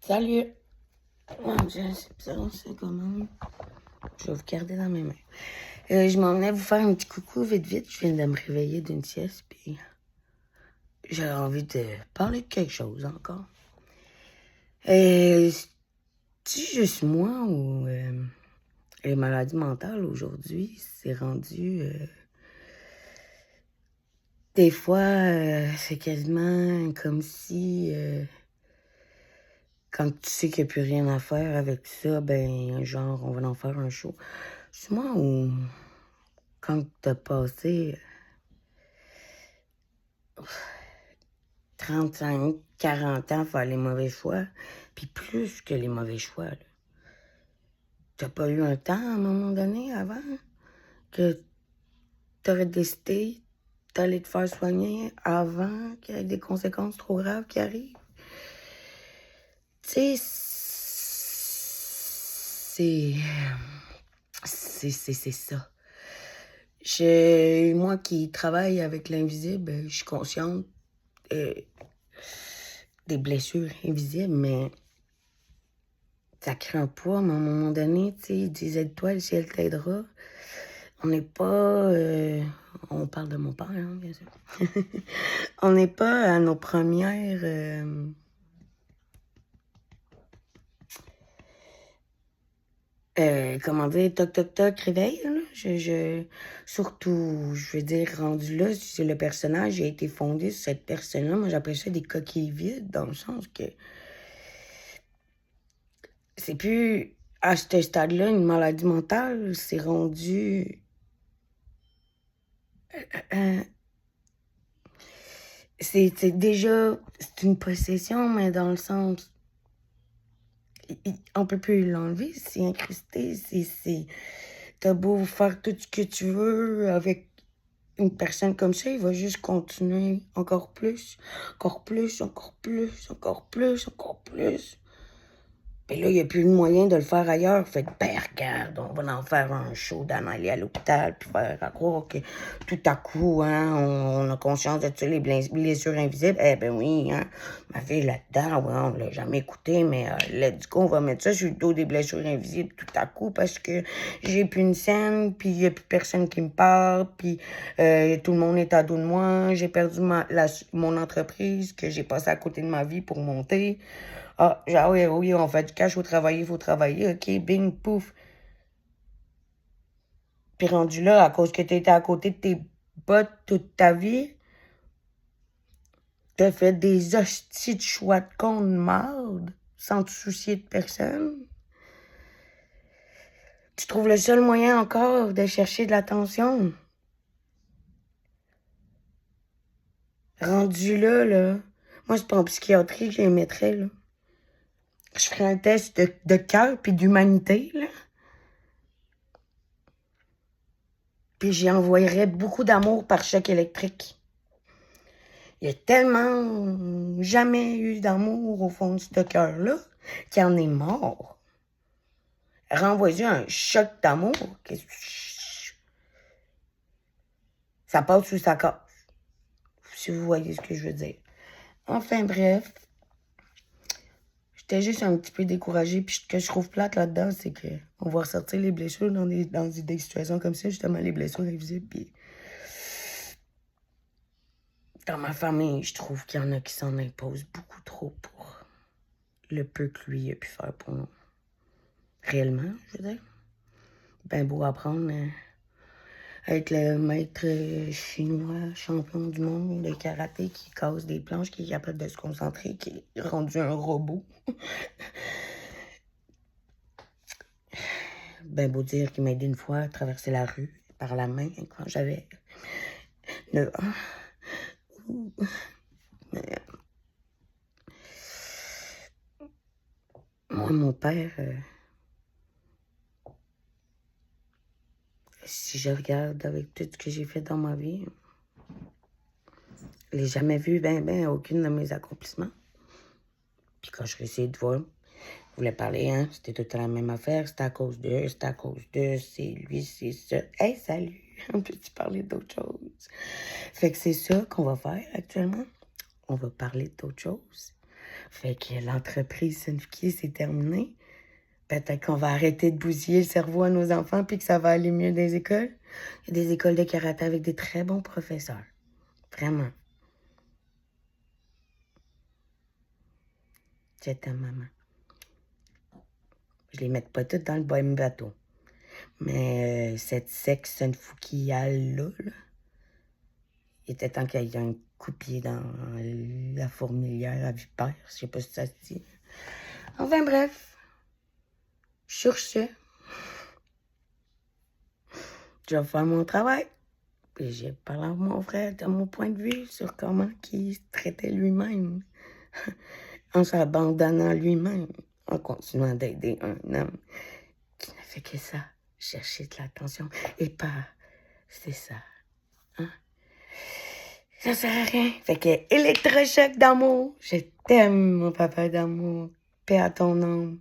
Salut! Mon Dieu, c'est bizarre, c'est comment? Je vais vous garder dans mes mains. Je m'en venais vous faire un petit coucou vite. Je viens de me réveiller d'une sieste, puis j'ai envie de parler de quelque chose encore. C'est juste moi ou les maladies mentales aujourd'hui, c'est rendu... des fois, c'est quasiment comme si... quand tu sais qu'il n'y a plus rien à faire avec ça, ben, genre, on va en faire un show. C'est moi ou quand t'as passé 35, 40 ans à faire les mauvais choix, puis plus que les mauvais choix, là. T'as pas eu un temps à un moment donné avant que t'aurais décidé d'aller te faire soigner avant qu'il y ait des conséquences trop graves qui arrivent? Tu sais, c'est ça. Moi qui travaille avec l'invisible, je suis consciente des blessures invisibles, mais ça crée un poids, mais à un moment donné, tu sais, ils disent aide-toi, le ciel t'aidera. On n'est pas... on parle de mon père, hein, bien sûr. On n'est pas à nos premières... comment dire, toc, toc, toc, réveil, là. Surtout, je veux dire, rendu là, c'est le personnage a été fondé sur cette personne-là. Moi, j'appelle ça des coquilles vides, dans le sens que c'est plus, à ce stade-là, une maladie mentale, c'est rendu... c'est déjà, c'est une possession, mais dans le sens... on peut plus l'enlever, c'est incrusté, t'as beau faire tout ce que tu veux avec une personne comme ça, il va juste continuer encore plus, encore plus, encore plus, encore plus, encore plus. Puis là, il n'y a plus de moyen de le faire ailleurs. Fait que, ben, regarde, on va en faire un show, d'en aller à l'hôpital, puis faire à croire que tout à coup, hein, on a conscience de ça, les blessures invisibles. Eh ben oui, hein, ma fille là-dedans, ouais, on l'a jamais écouté, mais let's go, on va mettre ça sur le dos des blessures invisibles tout à coup parce que j'ai plus une scène, puis il n'y a plus personne qui me parle, puis tout le monde est à dos de moi, j'ai perdu mon entreprise que j'ai passé à côté de ma vie pour monter. Ah, genre, oui, on fait du cash, il faut travailler, OK, bing, pouf. Puis rendu là, à cause que t'étais à côté de tes bottes toute ta vie, t'as fait des hosties de choix de con de marde, sans te soucier de personne. Tu trouves le seul moyen encore de chercher de l'attention. Rendu là, moi, c'est pas en psychiatrie que je les mettrais, là. Je ferais un test de cœur puis d'humanité, là. Puis j'y envoyerais beaucoup d'amour par choc électrique. Il y a tellement jamais eu d'amour au fond de ce cœur-là qu'il en est mort. Renvoyer un choc d'amour, ça passe sous sa casse. Si vous voyez ce que je veux dire. Enfin bref, j'étais juste un petit peu découragée. Puis ce que je trouve plate là-dedans, c'est qu'on va ressortir les blessures dans des situations comme ça, justement les blessures invisibles. Puis dans ma famille, je trouve qu'il y en a qui s'en imposent beaucoup trop pour le peu que lui a pu faire pour nous. Réellement, je veux dire. Ben beau apprendre à être le maître chinois champion du monde de karaté qui casse des planches, qui est capable de se concentrer, qui est rendu un robot. Ben beau dire qu'il m'a aidé une fois à traverser la rue par la main quand j'avais 9 ans. Mais, moi, mon père, si je regarde avec tout ce que j'ai fait dans ma vie, je l'ai jamais vu aucune de mes accomplissements. Puis quand je essayé de voir, je voulais parler, hein, c'était tout le temps la même affaire, c'était à cause d'eux, c'est lui, c'est ça. Hey, salut, on peut-tu parler d'autre chose? Fait que c'est ça qu'on va faire actuellement. On va parler d'autre chose. Fait que l'entreprise Sunfuki, c'est terminé. Peut-être qu'on va arrêter de bousiller le cerveau à nos enfants puis que ça va aller mieux dans les écoles. Il y a des écoles de karaté avec des très bons professeurs. Vraiment. Je t'aime, maman. Je les mets pas toutes dans le même bateau. Mais cette sexe Sunfuki-là, il était temps qu'il y ait un coup de pied dans la fourmilière à vipère. Je sais pas si ça se dit. Enfin bref. Sur ce, je vais faire mon travail. Puis j'ai parlé à mon frère de mon point de vue sur comment il se traitait lui-même. En s'abandonnant lui-même. En continuant d'aider un homme qui ne fait que ça. Chercher de l'attention. Et pas... C'est ça. Hein? Ça sert à rien. Fait que électrochoc d'amour. Je t'aime, mon papa d'amour. Paix à ton âme.